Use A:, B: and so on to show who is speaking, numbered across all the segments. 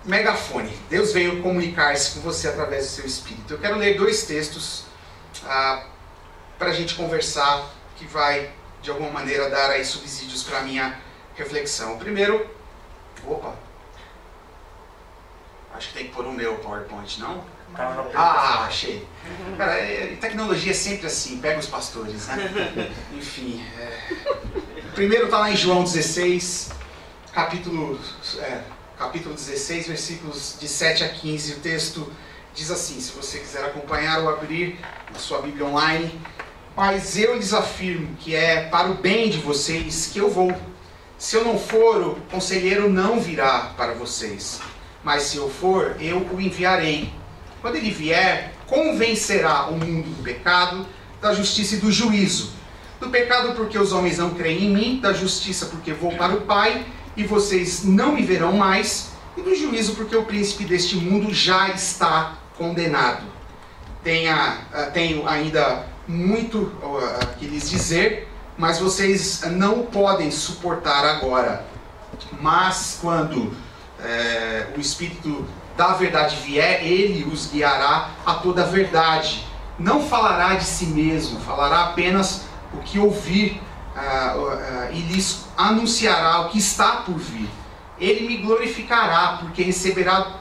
A: Megafone. Deus veio comunicar-se com você através do seu Espírito. Eu quero ler 2 textos para a gente conversar, que vai, de alguma maneira, dar aí subsídios para a minha reflexão. O primeiro... Acho que tem que pôr o meu PowerPoint, não? Achei. Cara, tecnologia é sempre assim, pega os pastores, né? Enfim. O primeiro está lá em João 16, capítulo 16, versículos de 7 a 15. O texto diz assim, se você quiser acompanhar ou abrir na sua Bíblia online: mas eu lhes afirmo que é para o bem de vocês que eu vou. Se eu não for, o conselheiro não virá para vocês. Mas se eu for, eu o enviarei. Quando ele vier, convencerá o mundo do pecado, da justiça e do juízo. Do pecado porque os homens não creem em mim, da justiça porque vou para o Pai e vocês não me verão mais, e do juízo porque o príncipe deste mundo já está condenado. Tenho ainda muito que lhes dizer, mas vocês não podem suportar agora. Mas quando o Espírito da verdade vier, ele os guiará a toda a verdade. Não falará de si mesmo, falará apenas o que ouvir e lhes anunciará o que está por vir. Ele me glorificará, porque receberá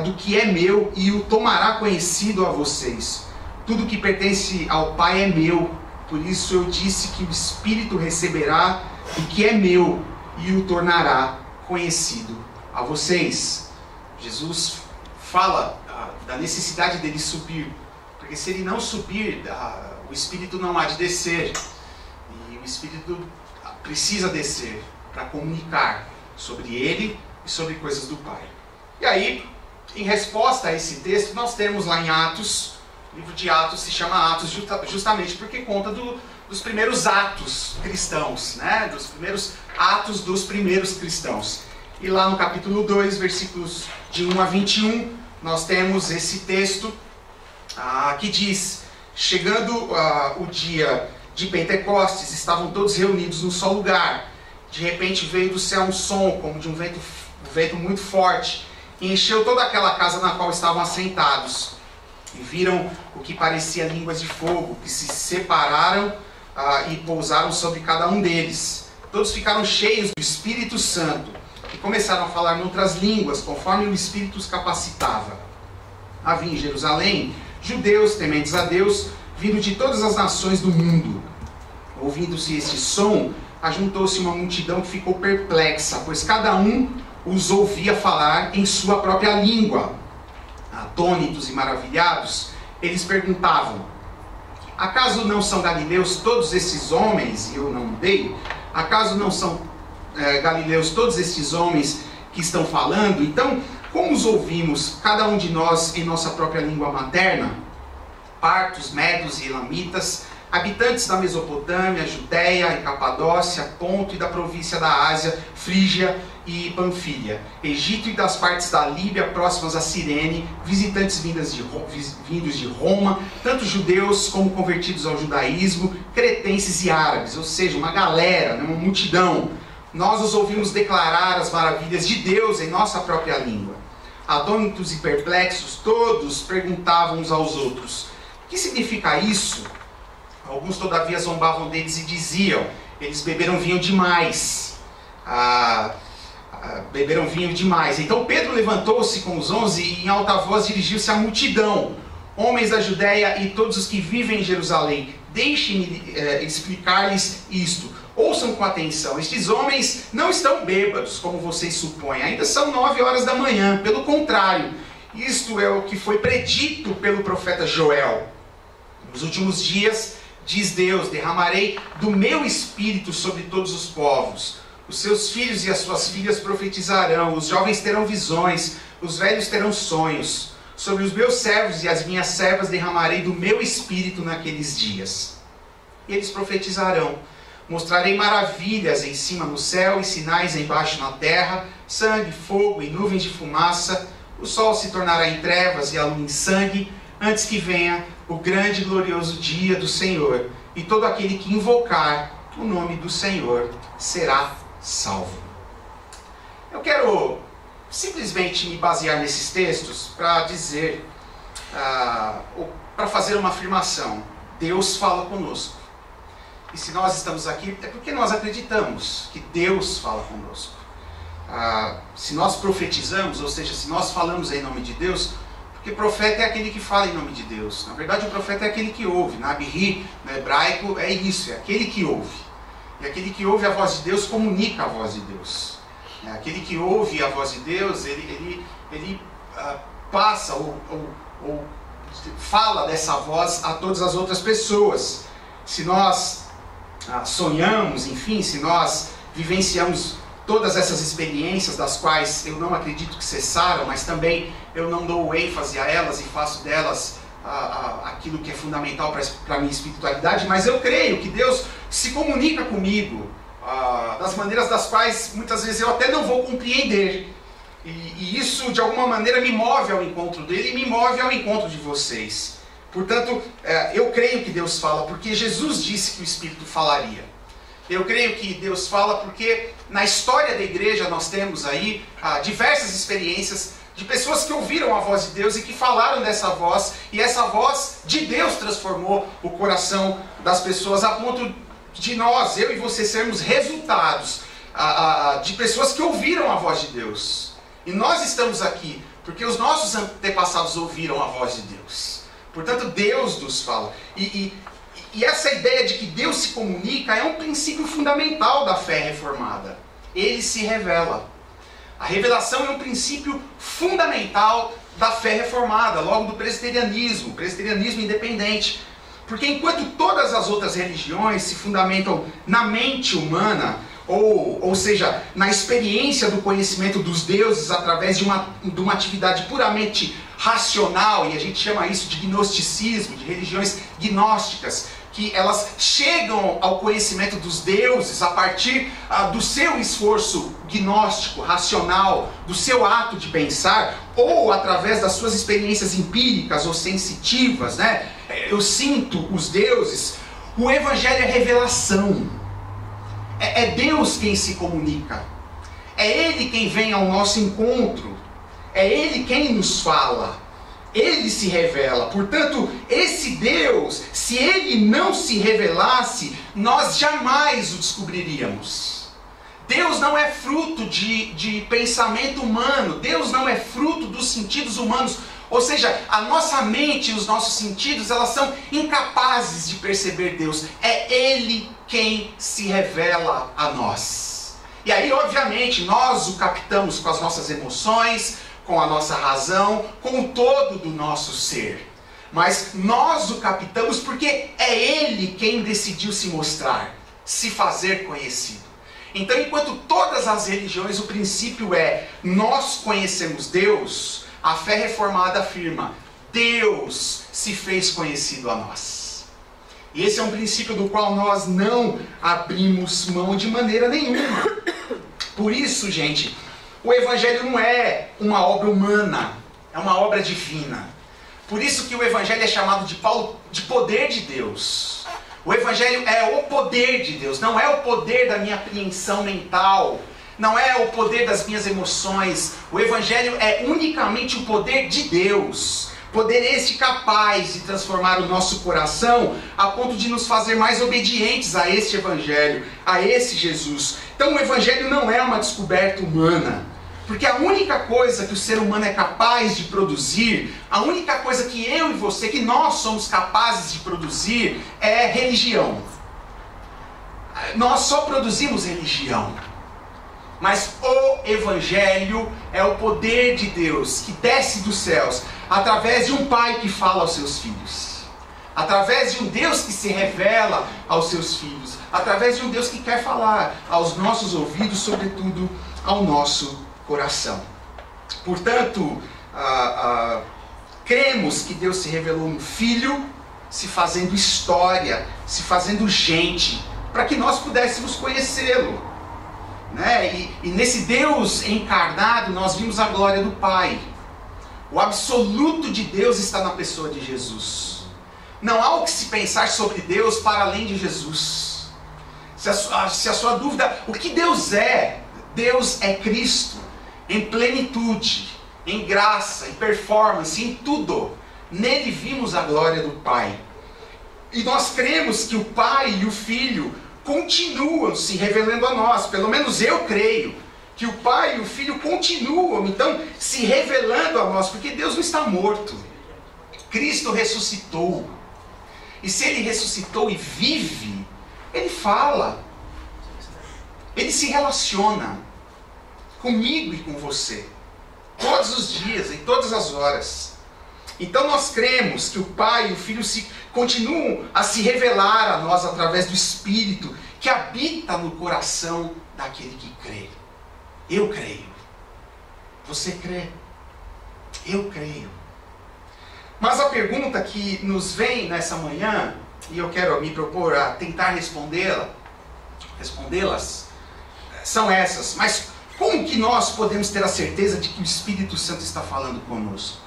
A: do que é meu e o tomará conhecido a vocês. Tudo que pertence ao Pai é meu, por isso eu disse que o Espírito receberá do que é meu e o tornará conhecido a vocês. Jesus fala da necessidade dele subir, porque se ele não subir, o Espírito não há de descer, e o Espírito precisa descer para comunicar sobre ele e sobre coisas do Pai. E aí, em resposta a esse texto, nós temos lá em Atos, o livro de Atos se chama Atos justamente porque conta dos primeiros atos cristãos, né? Dos primeiros atos dos primeiros cristãos. E lá no capítulo 2, versículos de 1 a 21, nós temos esse texto que diz: chegando o dia de Pentecostes, estavam todos reunidos num só lugar. De repente veio do céu um som, como de um vento muito forte, e encheu toda aquela casa na qual estavam assentados. E viram o que parecia línguas de fogo, que se separaram e pousaram sobre cada um deles. Todos ficaram cheios do Espírito Santo e começaram a falar em outras línguas, conforme o Espírito os capacitava. Havia em Jerusalém judeus tementes a Deus, vindo de todas as nações do mundo. Ouvindo-se este som, ajuntou-se uma multidão que ficou perplexa, pois cada um os ouvia falar em sua própria língua. Atônitos e maravilhados, eles perguntavam: acaso não são galileus todos esses homens? E eu não dei. Acaso não são galileus todos estes homens que estão falando? Então, como os ouvimos, cada um de nós em nossa própria língua materna? Partos, medos e elamitas, habitantes da Mesopotâmia, Judéia e Capadócia, Ponto e da província da Ásia, Frígia e Panfilha, Egito e das partes da Líbia próximas a Cirene, visitantes vindos de Roma, tanto judeus como convertidos ao judaísmo, cretenses e árabes, ou seja, uma galera, uma multidão. Nós os ouvimos declarar as maravilhas de Deus em nossa própria língua. Atônitos e perplexos, todos perguntavam uns aos outros: o que significa isso? Alguns todavia zombavam deles e diziam: eles beberam vinho demais. Beberam vinho demais. Então Pedro levantou-se com os 11 e em alta voz dirigiu-se à multidão: homens da Judéia e todos os que vivem em Jerusalém, deixem-me explicar-lhes isto. Ouçam com atenção. Estes homens não estão bêbados, como vocês supõem. Ainda são 9 horas da manhã. Pelo contrário, isto é o que foi predito pelo profeta Joel. Nos últimos dias, diz Deus, derramarei do meu espírito sobre todos os povos. Os seus filhos e as suas filhas profetizarão, os jovens terão visões, os velhos terão sonhos. Sobre os meus servos e as minhas servas derramarei do meu espírito naqueles dias. E eles profetizarão. Mostrarei maravilhas em cima no céu e sinais embaixo na terra, sangue, fogo e nuvens de fumaça. O sol se tornará em trevas e a lua em sangue, antes que venha o grande e glorioso dia do Senhor. E todo aquele que invocar o nome do Senhor será salvo. Eu quero simplesmente me basear nesses textos para dizer, para fazer uma afirmação. Deus fala conosco. E se nós estamos aqui, é porque nós acreditamos que Deus fala conosco. Se nós profetizamos, ou seja, se nós falamos em nome de Deus, porque profeta é aquele que fala em nome de Deus. Na verdade, o profeta é aquele que ouve. Nabi, no hebraico, é isso, é aquele que ouve. E aquele que ouve a voz de Deus comunica a voz de Deus. Aquele que ouve a voz de Deus, ele passa ou fala dessa voz a todas as outras pessoas. Se nós sonhamos, enfim, se nós vivenciamos todas essas experiências das quais eu não acredito que cessaram, mas também eu não dou ênfase a elas e faço delas aquilo que é fundamental para a minha espiritualidade, mas eu creio que Deus se comunica comigo das maneiras das quais muitas vezes eu até não vou compreender. E isso de alguma maneira me move ao encontro dele e me move ao encontro de vocês. Portanto, eu creio que Deus fala porque Jesus disse que o Espírito falaria. Eu creio que Deus fala porque na história da igreja nós temos aí diversas experiências de pessoas que ouviram a voz de Deus e que falaram dessa voz, e essa voz de Deus transformou o coração das pessoas a ponto de nós, eu e você, sermos resultados de pessoas que ouviram a voz de Deus. E nós estamos aqui porque os nossos antepassados ouviram a voz de Deus. Portanto, Deus nos fala. E essa ideia de que Deus se comunica é um princípio fundamental da fé reformada. Ele se revela. A revelação é um princípio fundamental da fé reformada, logo do presbiterianismo independente. Porque enquanto todas as outras religiões se fundamentam na mente humana, ou seja, na experiência do conhecimento dos deuses através de uma atividade puramente racional, e a gente chama isso de gnosticismo, de religiões gnósticas, que elas chegam ao conhecimento dos deuses a partir do seu esforço gnóstico, racional, do seu ato de pensar, ou através das suas experiências empíricas ou sensitivas, né? Eu sinto os deuses. O Evangelho é revelação. É Deus quem se comunica. É Ele quem vem ao nosso encontro. É Ele quem nos fala. Ele se revela. Portanto, esse Deus, se Ele não se revelasse, nós jamais o descobriríamos. Deus não é fruto de pensamento humano. Deus não é fruto dos sentidos humanos. Ou seja, a nossa mente e os nossos sentidos, elas são incapazes de perceber Deus. É Ele quem se revela a nós. E aí, obviamente, nós o captamos com as nossas emoções, com a nossa razão, com o todo do nosso ser. Mas nós o captamos porque é Ele quem decidiu se mostrar, se fazer conhecido. Então, enquanto todas as religiões, o princípio é nós conhecemos Deus, a fé reformada afirma, Deus se fez conhecido a nós. E esse é um princípio do qual nós não abrimos mão de maneira nenhuma. Por isso, gente, o Evangelho não é uma obra humana, é uma obra divina. Por isso que o Evangelho é chamado de poder de Deus. O Evangelho é o poder de Deus, não é o poder da minha apreensão mental, não é o poder das minhas emoções. O Evangelho é unicamente o poder de Deus. Poder este capaz de transformar o nosso coração a ponto de nos fazer mais obedientes a este Evangelho, a esse Jesus. Então o Evangelho não é uma descoberta humana. Porque a única coisa que o ser humano é capaz de produzir, a única coisa que eu e você, que nós somos capazes de produzir, é religião. Nós só produzimos religião. Mas o Evangelho é o poder de Deus que desce dos céus, através de um pai que fala aos seus filhos. Através de um Deus que se revela aos seus filhos. Através de um Deus que quer falar aos nossos ouvidos, sobretudo ao nosso coração. Portanto, cremos que Deus se revelou no Filho, se fazendo história, se fazendo gente, para que nós pudéssemos conhecê-lo. Né? E nesse Deus encarnado nós vimos a glória do Pai. O absoluto de Deus está na pessoa de Jesus. Não há o que se pensar sobre Deus para além de Jesus. Se a sua dúvida, o que Deus é? Deus é Cristo. em plenitude, em graça, em performance, em tudo. Nele vimos a glória do Pai. E nós cremos que o Pai e o Filho continuam se revelando a nós. Pelo menos eu creio que o Pai e o Filho continuam, então, se revelando a nós. Porque Deus não está morto. Cristo ressuscitou. E se Ele ressuscitou e vive, Ele fala. Ele se relaciona comigo e com você. Todos os dias, em todas as horas. Então nós cremos que o Pai e o Filho continuam a se revelar a nós através do Espírito que habita no coração daquele que crê. Eu creio. Você crê? Eu creio. Mas a pergunta que nos vem nessa manhã, e eu quero me propor a tentar respondê-las, são essas. Mas como que nós podemos ter a certeza de que o Espírito Santo está falando conosco?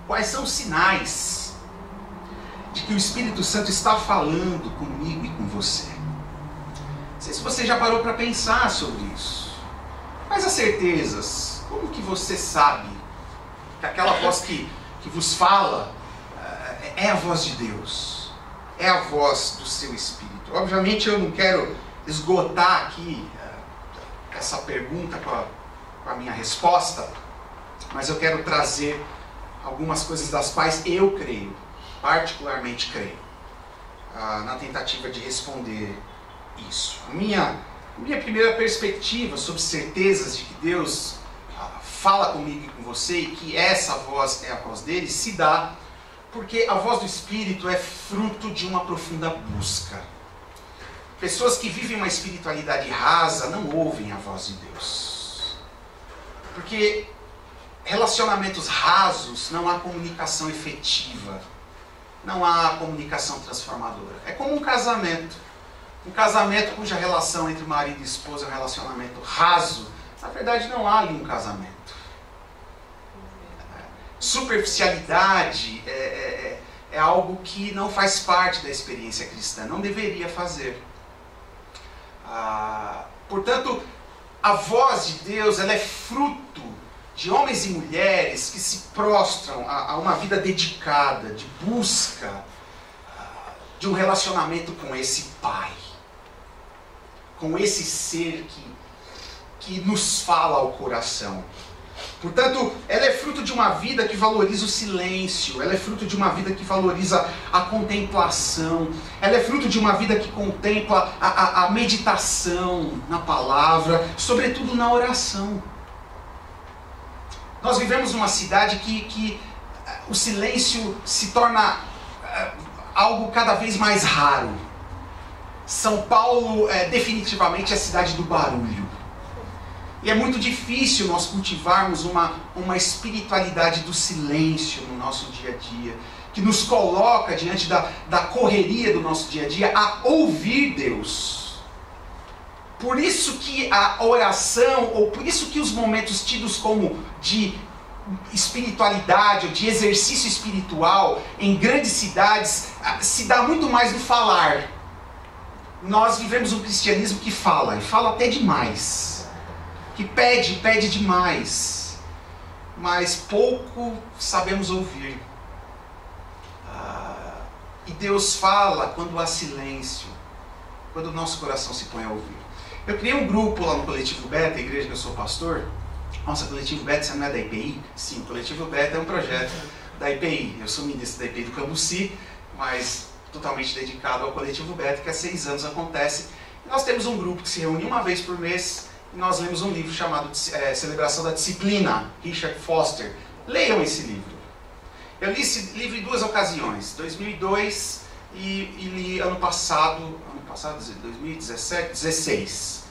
A: Quais são os sinais de que o Espírito Santo está falando comigo e com você? Não sei se você já parou para pensar sobre isso. Quais as certezas? Como que você sabe que aquela voz que vos fala é a voz de Deus? É a voz do seu Espírito? Obviamente eu não quero esgotar aqui essa pergunta com a minha resposta, mas eu quero trazer algumas coisas das quais eu creio, particularmente creio, na tentativa de responder isso. A minha primeira perspectiva sobre certezas de que Deus fala comigo e com você e que essa voz é a voz dele, se dá porque a voz do Espírito é fruto de uma profunda busca. Pessoas que vivem uma espiritualidade rasa não ouvem a voz de Deus. Porque relacionamentos rasos não há comunicação efetiva. Não há comunicação transformadora. É como um casamento. Um casamento cuja relação entre marido e esposa é um relacionamento raso. Na verdade não há ali um casamento. Superficialidade é algo que não faz parte da experiência cristã. Não deveria fazer. Portanto, a voz de Deus ela é fruto de homens e mulheres que se prostram a uma vida dedicada, de busca, de um relacionamento com esse Pai, com esse ser que nos fala ao coração. Portanto, ela é fruto de uma vida que valoriza o silêncio, ela é fruto de uma vida que valoriza a contemplação, ela é fruto de uma vida que contempla a meditação na palavra, sobretudo na oração. Nós vivemos numa cidade que o silêncio se torna algo cada vez mais raro. São Paulo é definitivamente a cidade do barulho. E é muito difícil nós cultivarmos uma espiritualidade do silêncio no nosso dia a dia, que nos coloca diante da correria do nosso dia a dia a ouvir Deus. Por isso que a oração, ou por isso que os momentos tidos como de espiritualidade ou de exercício espiritual em grandes cidades se dá muito mais no falar. Nós vivemos um cristianismo que fala, e fala até demais. Que pede demais, mas pouco sabemos ouvir. E Deus fala quando há silêncio, quando o nosso coração se põe a ouvir. Eu criei um grupo lá no Coletivo Beta, a igreja que eu sou pastor. Nossa, Coletivo Beta, você não é da IPI? Sim, o Coletivo Beta é um projeto da IPI. Eu sou ministro da IPI do Cambuci, mas totalmente dedicado ao Coletivo Beta, que há 6 anos acontece. E nós temos um grupo que se reúne uma vez por mês. Nós lemos um livro chamado Celebração da Disciplina, Richard Foster. Leiam esse livro. Eu li esse livro em 2 ocasiões, 2002 e li ano passado, 2017, 2016.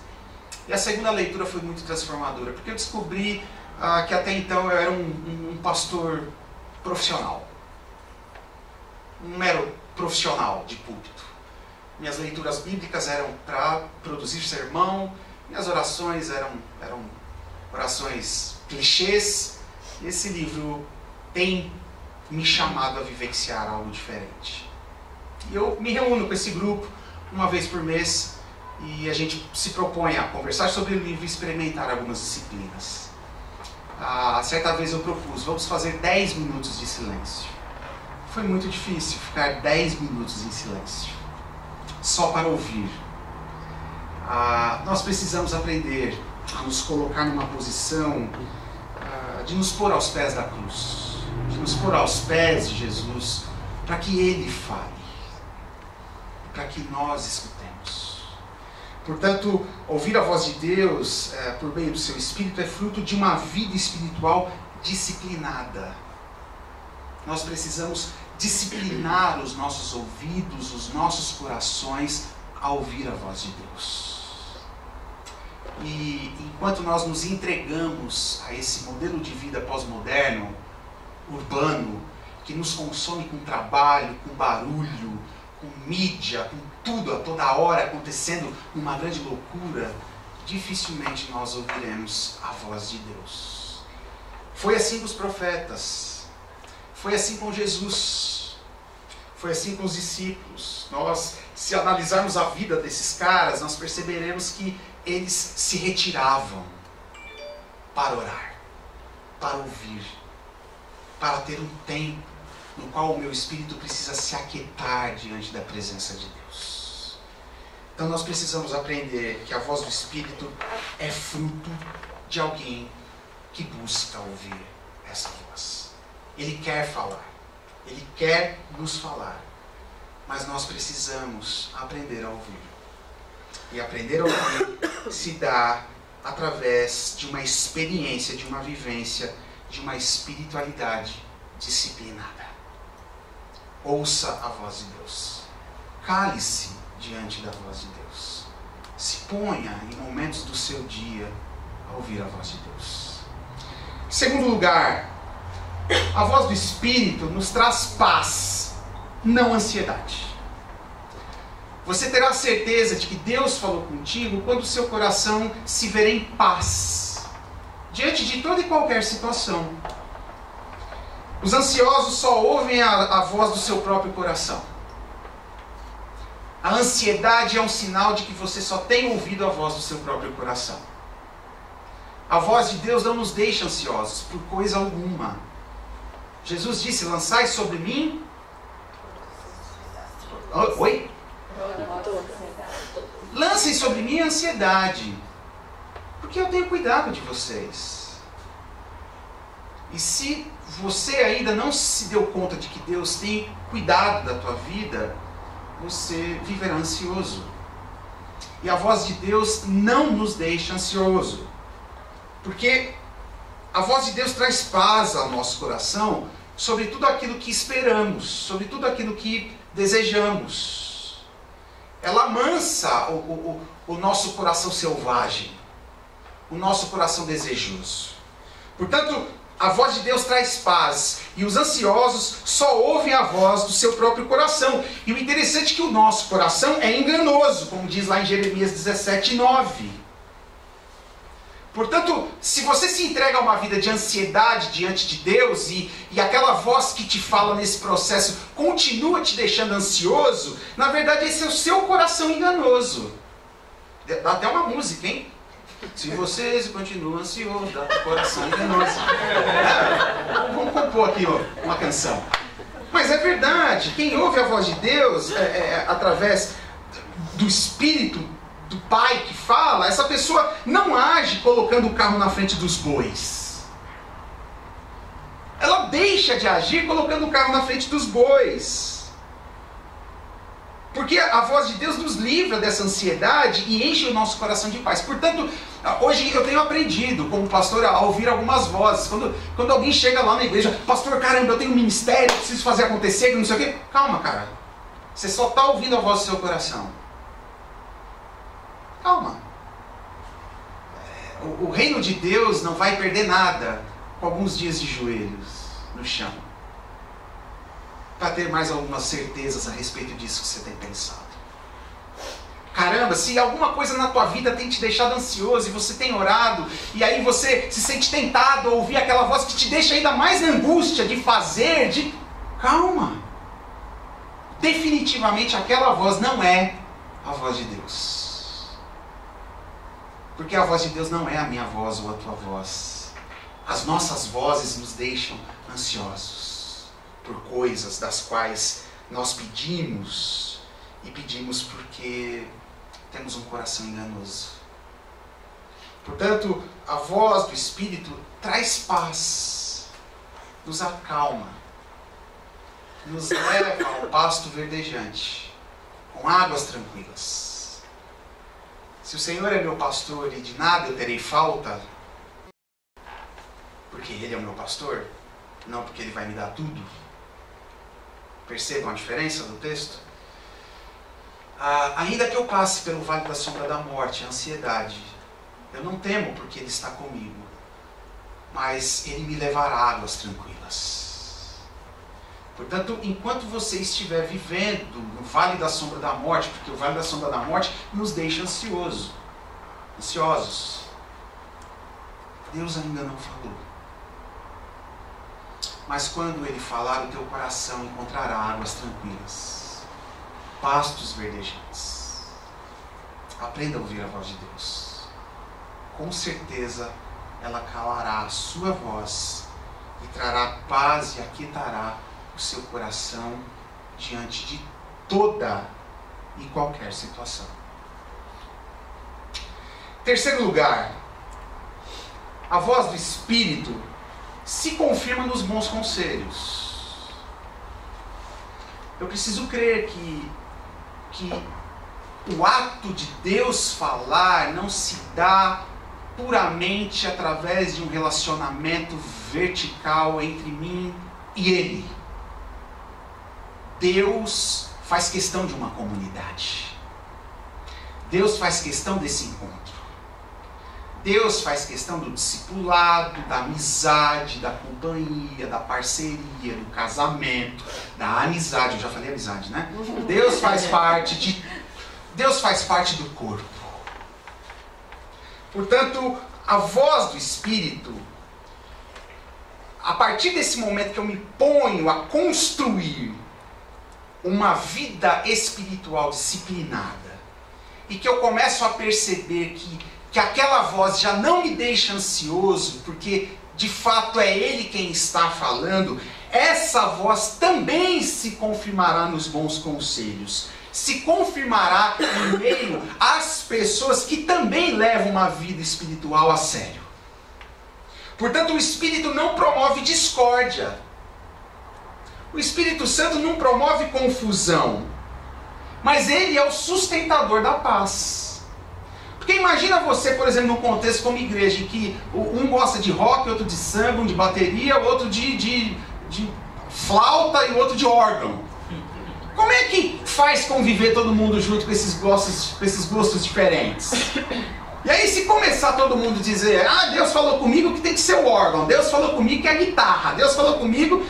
A: E a segunda leitura foi muito transformadora, porque eu descobri que até então eu era um pastor profissional. Um mero profissional de púlpito. Minhas leituras bíblicas eram para produzir sermão, minhas orações eram orações clichês. E esse livro tem me chamado a vivenciar algo diferente. E eu me reúno com esse grupo uma vez por mês e a gente se propõe a conversar sobre o livro e experimentar algumas disciplinas. Certa vez eu propus, vamos fazer 10 minutos de silêncio. Foi muito difícil ficar 10 minutos em silêncio, só para ouvir. Nós precisamos aprender a nos colocar numa posição de nos pôr aos pés da cruz, de nos pôr aos pés de Jesus, para que Ele fale, para que nós escutemos. Portanto, ouvir a voz de Deus por meio do seu Espírito é fruto de uma vida espiritual disciplinada. Nós precisamos disciplinar os nossos ouvidos, os nossos corações a ouvir a voz de Deus. E enquanto nós nos entregamos a esse modelo de vida pós-moderno, urbano, que nos consome com trabalho, com barulho, com mídia, com tudo a toda hora acontecendo numa grande loucura, dificilmente nós ouviremos a voz de Deus. Foi assim com os profetas, foi assim com Jesus, foi assim com os discípulos. Nós, se analisarmos a vida desses caras, nós perceberemos que eles se retiravam para orar, para ouvir, para ter um tempo no qual o meu espírito precisa se aquietar diante da presença de Deus. Então nós precisamos aprender que a voz do Espírito é fruto de alguém que busca ouvir essa voz. Ele quer falar, Ele quer nos falar, mas nós precisamos aprender a ouvir. E aprender a ouvir se dá através de uma experiência, de uma vivência, de uma espiritualidade disciplinada. Ouça a voz de Deus. Cale-se diante da voz de Deus. Se ponha em momentos do seu dia a ouvir a voz de Deus. Em segundo lugar, a voz do Espírito nos traz paz, não ansiedade. Você terá certeza de que Deus falou contigo quando o seu coração se ver em paz, diante de toda e qualquer situação. Os ansiosos só ouvem a voz do seu próprio coração. A ansiedade é um sinal de que você só tem ouvido a voz do seu próprio coração. A voz de Deus não nos deixa ansiosos por coisa alguma. Jesus disse, lançai sobre mim... Oi? Lancem sobre mim a ansiedade, porque eu tenho cuidado de vocês. E se você ainda não se deu conta de que Deus tem cuidado da tua vida, você viverá ansioso. E a voz de Deus não nos deixa ansioso, porque a voz de Deus traz paz ao nosso coração sobre tudo aquilo que esperamos, sobre tudo aquilo que desejamos. Ela amansa o nosso coração selvagem, o nosso coração desejoso. Portanto, a voz de Deus traz paz, e os ansiosos só ouvem a voz do seu próprio coração. E o interessante é que o nosso coração é enganoso, como diz lá em Jeremias 17:9. Portanto, se você se entrega a uma vida de ansiedade diante de Deus e aquela voz que te fala nesse processo continua te deixando ansioso, na verdade esse é o seu coração enganoso. Dá até uma música, hein? Se vocês continuam ansiosos, dá o coração enganoso. Vamos compor aqui uma canção. Mas é verdade, quem ouve a voz de Deus através do Espírito do Pai que fala, essa pessoa não age colocando o carro na frente dos bois. Ela deixa de agir colocando o carro na frente dos bois. Porque a voz de Deus nos livra dessa ansiedade e enche o nosso coração de paz. Portanto, hoje eu tenho aprendido, como pastor, a ouvir algumas vozes. Quando alguém chega lá na igreja, pastor, caramba, eu tenho um ministério, eu preciso fazer acontecer, não sei o quê. Calma, cara. Você só está ouvindo a voz do seu coração. Calma. O reino de Deus não vai perder nada com alguns dias de joelhos no chão, para ter mais algumas certezas a respeito disso que você tem pensado. Caramba, se alguma coisa na tua vida tem te deixado ansioso e você tem orado, e aí você se sente tentado a ouvir aquela voz que te deixa ainda mais na angústia de fazer, Calma. Definitivamente aquela voz não é a voz de Deus. Porque a voz de Deus não é a minha voz ou a tua voz. As nossas vozes nos deixam ansiosos por coisas das quais nós pedimos, e pedimos porque temos um coração enganoso. Portanto, a voz do Espírito traz paz, nos acalma, nos leva ao pasto verdejante, com águas tranquilas. Se o Senhor é meu pastor e de nada eu terei falta, porque Ele é o meu pastor, não porque Ele vai me dar tudo. Percebam a diferença do texto? Ainda que eu passe pelo vale da sombra da morte, a ansiedade, eu não temo porque Ele está comigo, mas Ele me levará a águas tranquilas. Portanto, enquanto você estiver vivendo no vale da sombra da morte, porque o vale da sombra da morte nos deixa ansiosos, Deus ainda não falou. Mas quando Ele falar, o teu coração encontrará águas tranquilas, pastos verdejantes. Aprenda a ouvir a voz de Deus. Com certeza ela calará a sua voz e trará paz e aquietará o seu coração diante de toda e qualquer situação. Terceiro lugar, a voz do Espírito se confirma nos bons conselhos. Eu preciso crer que o ato de Deus falar não se dá puramente através de um relacionamento vertical entre mim e Ele. Deus faz questão de uma comunidade. Deus faz questão desse encontro. Deus faz questão do discipulado, da amizade, da companhia, da parceria, do casamento, da amizade. Eu já falei amizade, né? Deus faz parte do corpo. Portanto, a voz do Espírito, a partir desse momento que eu me ponho a construir uma vida espiritual disciplinada, e que eu começo a perceber que aquela voz já não me deixa ansioso, porque de fato é Ele quem está falando, essa voz também se confirmará nos bons conselhos. Se confirmará em meio às pessoas que também levam uma vida espiritual a sério. Portanto, o Espírito não promove discórdia. O Espírito Santo não promove confusão. Mas Ele é o sustentador da paz. Porque imagina você, por exemplo, num contexto como igreja, em que um gosta de rock, outro de samba, um de bateria, outro de flauta e o outro de órgão. Como é que faz conviver todo mundo junto com esses gostos diferentes? E aí se começar todo mundo a dizer, Deus falou comigo que tem que ser o órgão, Deus falou comigo que é a guitarra, Deus falou comigo...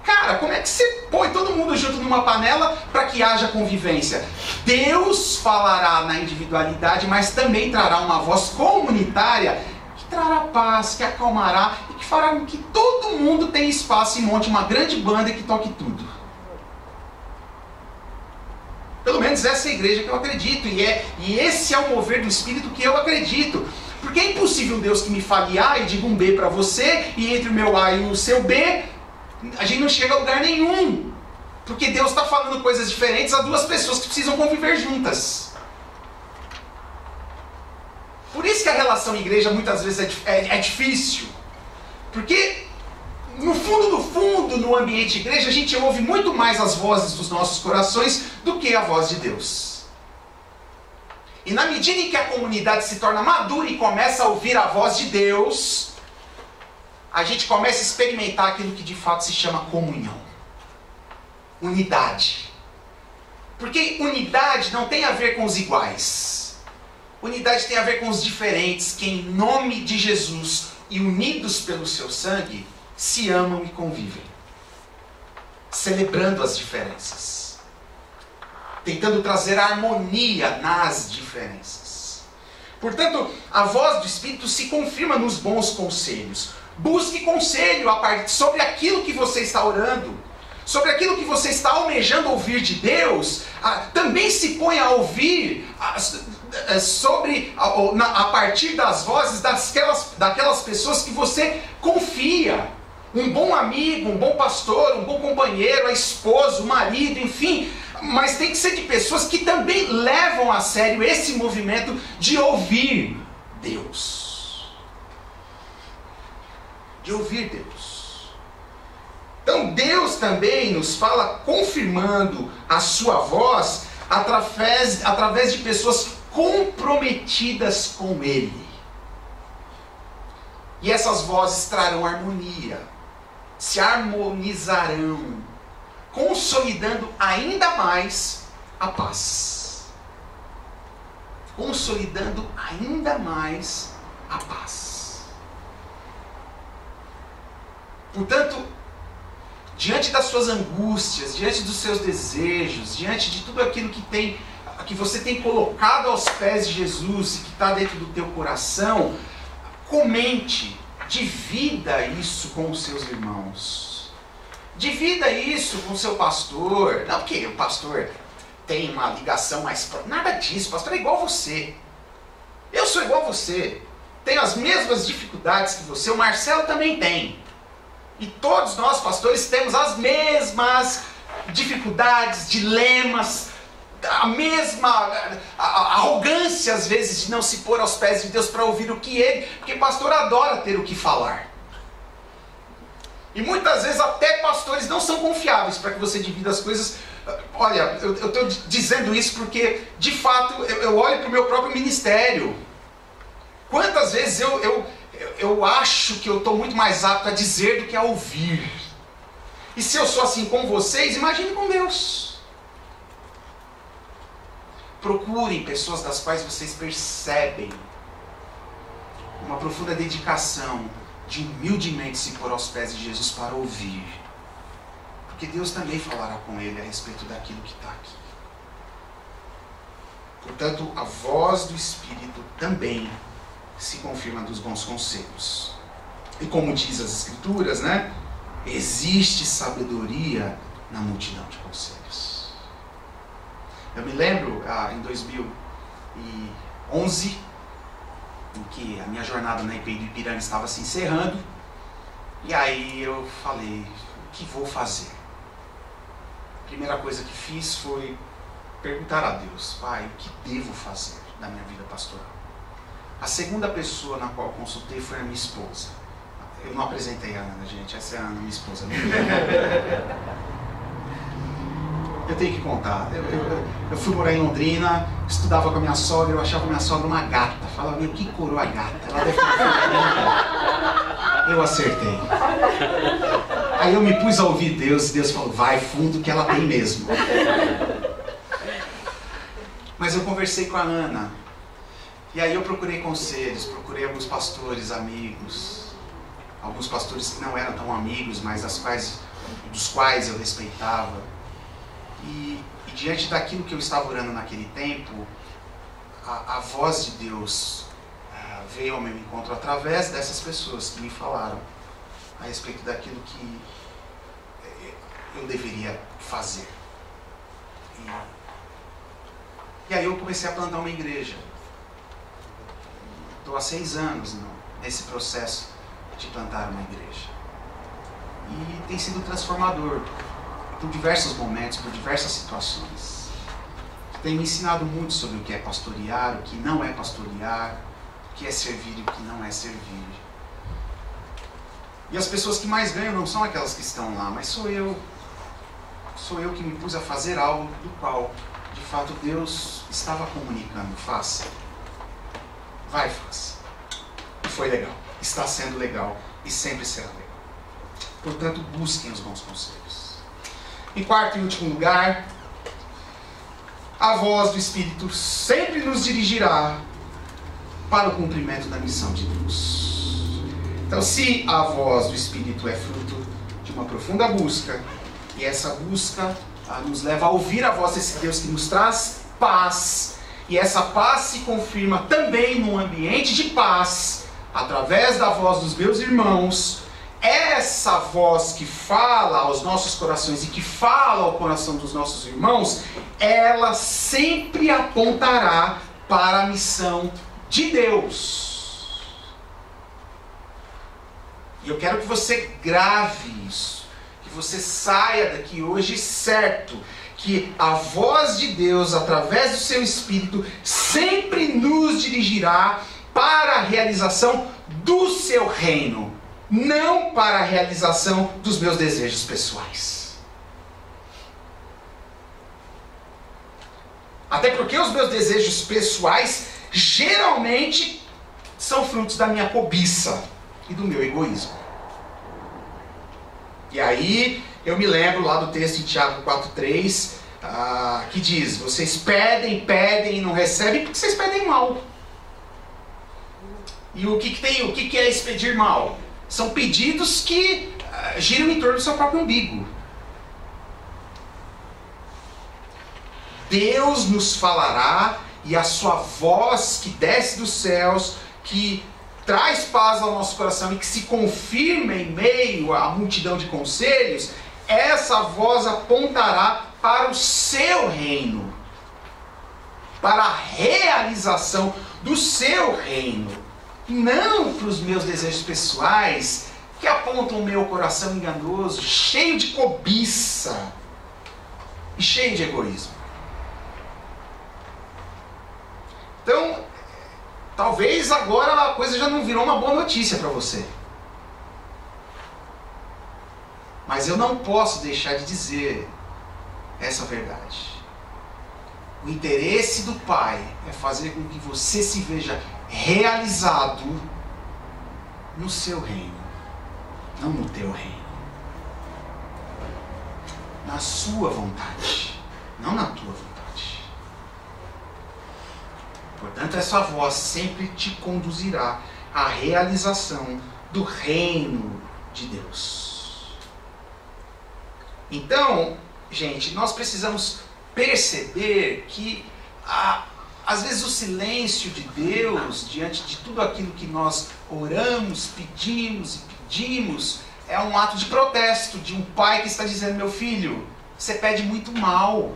A: Cara, como é que você põe todo mundo junto numa panela para que haja convivência? Deus falará na individualidade, mas também trará uma voz comunitária que trará paz, que acalmará e que fará com que todo mundo tenha espaço e monte uma grande banda que toque tudo. Pelo menos essa é a igreja que eu acredito, e esse é o mover do Espírito que eu acredito. Porque é impossível um Deus que me fale A e diga um B para você, e entre o meu A e o seu B, a gente não chega a lugar nenhum. Porque Deus está falando coisas diferentes a duas pessoas que precisam conviver juntas. Por isso que a relação igreja muitas vezes é difícil. Porque no fundo, no ambiente igreja, a gente ouve muito mais as vozes dos nossos corações do que a voz de Deus. E na medida em que a comunidade se torna madura e começa a ouvir a voz de Deus, a gente começa a experimentar aquilo que de fato se chama comunhão. Unidade. Porque unidade não tem a ver com os iguais. Unidade tem a ver com os diferentes, que em nome de Jesus e unidos pelo seu sangue, se amam e convivem. Celebrando as diferenças. Tentando trazer harmonia nas diferenças. Portanto, a voz do Espírito se confirma nos bons conselhos. Busque conselho sobre aquilo que você está orando, sobre aquilo que você está almejando ouvir de Deus. Também se ponha a ouvir a partir das vozes daquelas pessoas que você confia. Um bom amigo, um bom pastor, um bom companheiro, a esposa, o marido, enfim. Mas tem que ser de pessoas que também levam a sério esse movimento de ouvir Deus. De ouvir Deus. Então Deus também nos fala confirmando a sua voz através de pessoas comprometidas com Ele. E essas vozes trarão harmonia, se harmonizarão, consolidando ainda mais a paz. Consolidando ainda mais a paz. Portanto, diante das suas angústias, diante dos seus desejos, diante de tudo aquilo que você tem colocado aos pés de Jesus e que está dentro do teu coração, comente, divida isso com os seus irmãos. Divida isso com o seu pastor. Não porque o pastor tem uma ligação mais próxima. Nada disso, o pastor é igual a você. Eu sou igual a você. Tenho as mesmas dificuldades que você. O Marcelo também tem. E todos nós, pastores, temos as mesmas dificuldades, dilemas, a mesma arrogância, às vezes, de não se pôr aos pés de Deus para ouvir o que Ele... Porque pastor adora ter o que falar. E muitas vezes até pastores não são confiáveis para que você divida as coisas. Olha, eu estou dizendo isso porque, de fato, eu olho para o meu próprio ministério. Quantas vezes eu acho que eu estou muito mais apto a dizer do que a ouvir. E se eu sou assim com vocês, imagine com Deus. Procurem pessoas das quais vocês percebem uma profunda dedicação de humildemente se pôr aos pés de Jesus para ouvir. Porque Deus também falará com ele a respeito daquilo que está aqui. Portanto, a voz do Espírito também se confirma dos bons conselhos. E como diz as Escrituras, né? Existe sabedoria na multidão de conselhos. Eu me lembro, em 2011, em que a minha jornada na IPI do Ipiranga estava se encerrando, e aí eu falei, o que vou fazer? A primeira coisa que fiz foi perguntar a Deus, Pai, o que devo fazer na minha vida pastoral? A segunda pessoa na qual consultei foi a minha esposa. Eu não apresentei a Ana, gente. Essa é a Ana, minha esposa. Eu tenho que contar. Eu fui morar em Londrina, estudava com a minha sogra, eu achava a minha sogra uma gata. Falava, meu, que coroa gata. Ela deve ter... Eu acertei. Aí eu me pus a ouvir Deus, e Deus falou, vai fundo que ela tem mesmo. Mas eu conversei com a Ana. E aí eu procurei conselhos, procurei alguns pastores, amigos, alguns pastores que não eram tão amigos, mas dos quais eu respeitava. E diante daquilo que eu estava orando naquele tempo, a voz de Deus veio ao meu encontro através dessas pessoas que me falaram a respeito daquilo que eu deveria fazer. E aí eu comecei a plantar uma igreja. Estou há 6 anos nesse processo de plantar uma igreja. E tem sido transformador por diversos momentos, por diversas situações. Tem me ensinado muito sobre o que é pastorear, o que não é pastorear, o que é servir e o que não é servir. E as pessoas que mais ganham não são aquelas que estão lá, mas sou eu. Sou eu que me pus a fazer algo do qual, de fato, Deus estava comunicando. Faça. Vai, faça. E foi legal. Está sendo legal. E sempre será legal. Portanto, busquem os bons conselhos. Em quarto e último lugar, a voz do Espírito sempre nos dirigirá para o cumprimento da missão de Deus. Então, se a voz do Espírito é fruto de uma profunda busca, e essa busca nos leva a ouvir a voz desse Deus que nos traz paz, e essa paz se confirma também num ambiente de paz, através da voz dos meus irmãos, essa voz que fala aos nossos corações e que fala ao coração dos nossos irmãos, ela sempre apontará para a missão de Deus. E eu quero que você grave isso, que você saia daqui hoje certo, que a voz de Deus, através do seu Espírito, sempre nos dirigirá para a realização do seu reino, não para a realização dos meus desejos pessoais. Até porque os meus desejos pessoais geralmente são frutos da minha cobiça e do meu egoísmo. E aí eu me lembro lá do texto em Tiago 4,3, que diz: vocês pedem e não recebem porque vocês pedem mal. E o que é esse pedir mal? São pedidos que giram em torno do seu próprio umbigo. Deus nos falará, e a sua voz que desce dos céus, que traz paz ao nosso coração e que se confirma em meio à multidão de conselhos, essa voz apontará para o seu reino, para a realização do seu reino, não para os meus desejos pessoais que apontam o meu coração enganoso, cheio de cobiça e cheio de egoísmo. Então, talvez agora a coisa já não virou uma boa notícia para você. Mas eu não posso deixar de dizer essa verdade. O interesse do Pai é fazer com que você se veja realizado no seu reino, não no teu reino. Na sua vontade, não na tua vontade. Portanto, essa voz sempre te conduzirá à realização do reino de Deus. Então, gente, nós precisamos perceber que às vezes o silêncio de Deus diante de tudo aquilo que nós oramos, pedimos, é um ato de protesto de um pai que está dizendo: meu filho, você pede muito mal.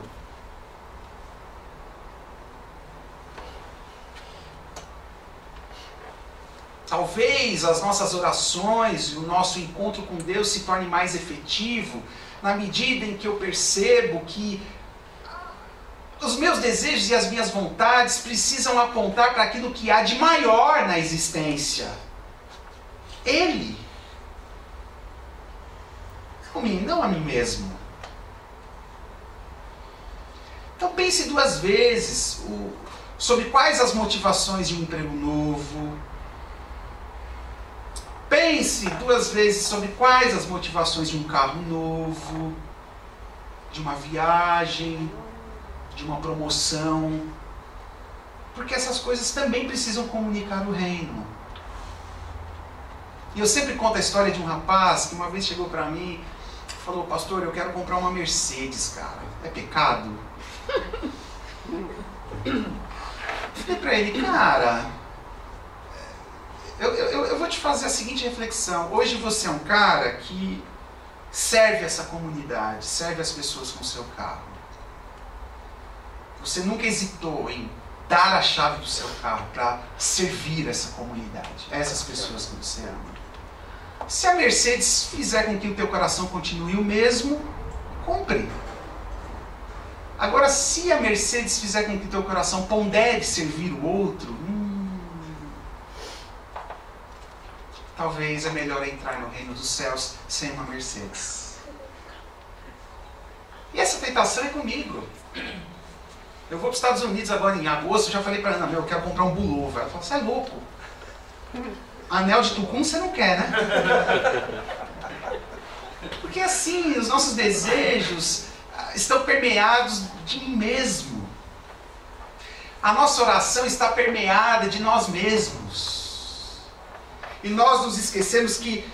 A: Talvez as nossas orações e o nosso encontro com Deus se torne mais efetivo na medida em que eu percebo que os meus desejos e as minhas vontades precisam apontar para aquilo que há de maior na existência. Ele. Não a mim mesmo. Então pense duas vezes sobre quais as motivações de um emprego novo. Pense duas vezes sobre quais as motivações de um carro novo, de uma viagem, de uma promoção. Porque essas coisas também precisam comunicar o reino. E eu sempre conto a história de um rapaz que uma vez chegou para mim e falou: pastor, eu quero comprar uma Mercedes, cara. É pecado? Eu falei para ele: cara, eu vou te fazer a seguinte reflexão. Hoje você é um cara que serve essa comunidade, serve as pessoas com o seu carro. Você nunca hesitou em dar a chave do seu carro para servir essa comunidade, essas pessoas que você ama. Se a Mercedes fizer com que o teu coração continue o mesmo, compre. Agora, se a Mercedes fizer com que o teu coração pondere servir o outro, talvez é melhor entrar no reino dos céus sem uma Mercedes. E essa tentação é comigo. Eu vou para os Estados Unidos agora em agosto, eu já falei para a Ana: eu quero comprar um Bulova. Ela falou: você é louco. Anel de Tucum você não quer, né? Porque assim, os nossos desejos estão permeados de mim mesmo. A nossa oração está permeada de nós mesmos. E nós nos esquecemos que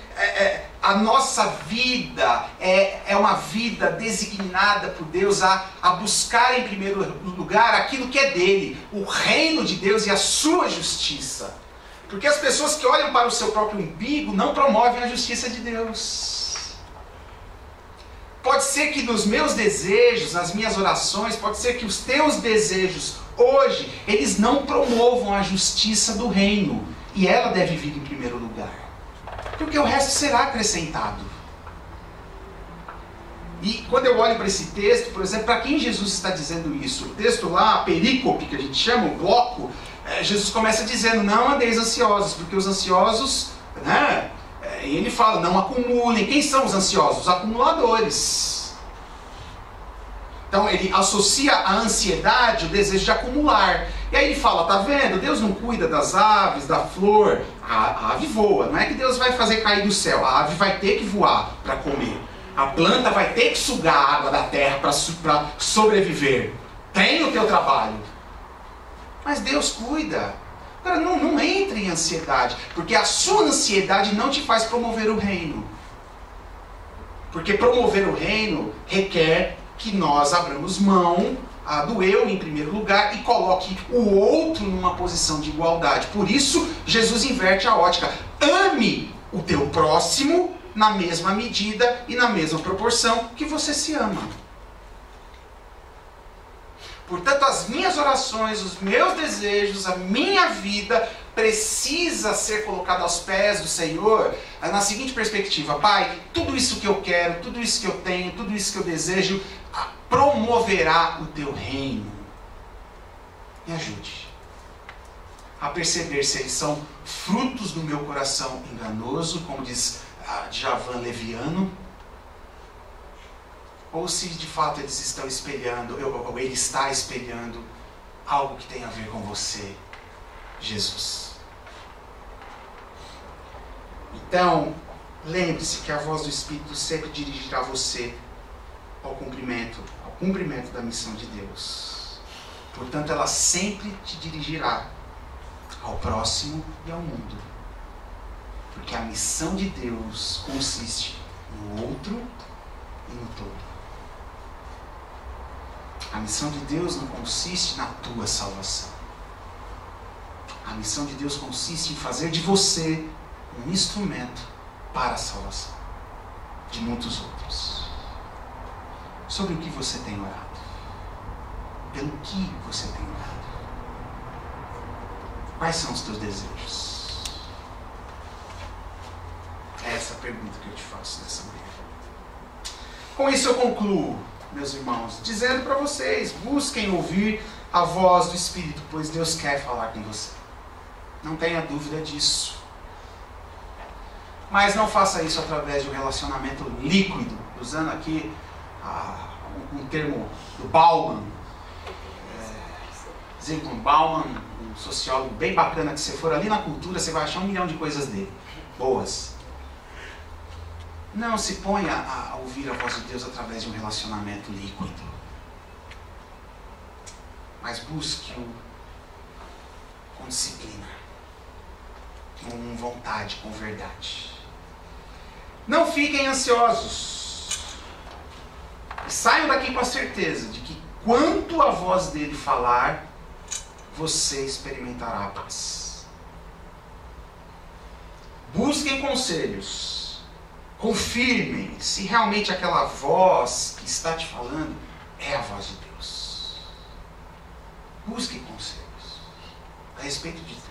A: a nossa vida é uma vida designada por Deus a buscar em primeiro lugar aquilo que é dele, o reino de Deus e a sua justiça. Porque as pessoas que olham para o seu próprio umbigo não promovem a justiça de Deus. Pode ser que nos meus desejos, nas minhas orações, pode ser que os teus desejos hoje, eles não promovam a justiça do reino. E ela deve vir em primeiro lugar. Porque o resto será acrescentado. E quando eu olho para esse texto, por exemplo, para quem Jesus está dizendo isso? O texto lá, a perícope, que a gente chama, o bloco, Jesus começa dizendo, não andeis ansiosos, porque os ansiosos, né? E ele fala, não acumulem. Quem são os ansiosos? Os acumuladores. Então ele associa a ansiedade, o desejo de acumular. E aí ele fala, tá vendo? Deus não cuida das aves, da flor. A ave voa, não é que Deus vai fazer cair do céu. A ave vai ter que voar para comer. A planta vai ter que sugar a água da terra para sobreviver. Tem o teu trabalho. Mas Deus cuida. Agora, não entre em ansiedade, porque a sua ansiedade não te faz promover o reino. Porque promover o reino requer que nós abramos mão do eu em primeiro lugar e coloque o outro numa posição de igualdade. Por isso, Jesus inverte a ótica. Ame o teu próximo na mesma medida e na mesma proporção que você se ama. Portanto, as minhas orações, os meus desejos, a minha vida precisa ser colocada aos pés do Senhor na seguinte perspectiva. Pai, tudo isso que eu quero, tudo isso que eu tenho, tudo isso que eu desejo, promoverá o teu reino. Me ajude a perceber se eles são frutos do meu coração enganoso, como diz Djavan Leviano, ou se de fato eles estão espelhando, ou ele está espelhando algo que tem a ver com você, Jesus. Então, lembre-se que a voz do Espírito sempre dirigirá você ao cumprimento da missão de Deus. Portanto, ela sempre te dirigirá ao próximo e ao mundo. Porque a missão de Deus consiste no outro e no todo. A missão de Deus não consiste na tua salvação. A missão de Deus consiste em fazer de você um instrumento para a salvação de muitos outros. Sobre o que você tem orado? Pelo que você tem orado? Quais são os teus desejos? É essa a pergunta que eu te faço nessa manhã. Com isso eu concluo, meus irmãos, dizendo para vocês, busquem ouvir a voz do Espírito, pois Deus quer falar com você. Não tenha dúvida disso. Mas não faça isso através de um relacionamento líquido, usando aqui um termo do Bauman. Zygmunt Bauman, um sociólogo bem bacana, que você for ali na cultura, você vai achar 1 milhão de coisas dele, boas. Não se ponha a ouvir a voz de Deus através de um relacionamento líquido. Mas busque-o com disciplina, com vontade, com verdade. Não fiquem ansiosos. E saiam daqui com a certeza de que quanto a voz dele falar, você experimentará a paz. Busquem conselhos. Confirmem se realmente aquela voz que está te falando é a voz de Deus. Busquem conselhos a respeito de tudo.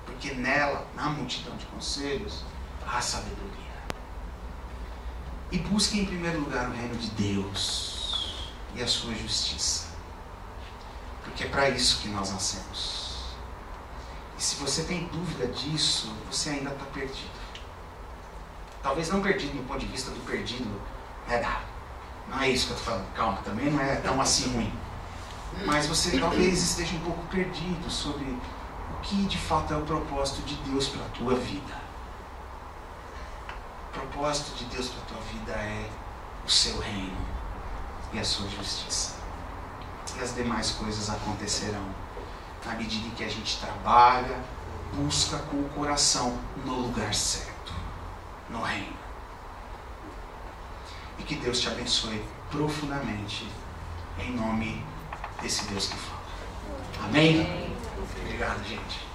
A: Porque nela, na multidão de conselhos, há sabedoria. E busquem em primeiro lugar o reino de Deus e a sua justiça. Porque é para isso que nós nascemos. E se você tem dúvida disso, você ainda está perdido. Talvez não perdido no ponto de vista do perdido, não é isso que eu estou falando, calma, também não é tão assim ruim. Mas você talvez esteja um pouco perdido sobre o que de fato é o propósito de Deus para a tua vida. O propósito de Deus para a tua vida é o seu reino e a sua justiça. E as demais coisas acontecerão na medida em que a gente trabalha, busca com o coração no lugar certo, no reino. E que Deus te abençoe profundamente, em nome desse Deus que fala. Amém? Obrigado, gente.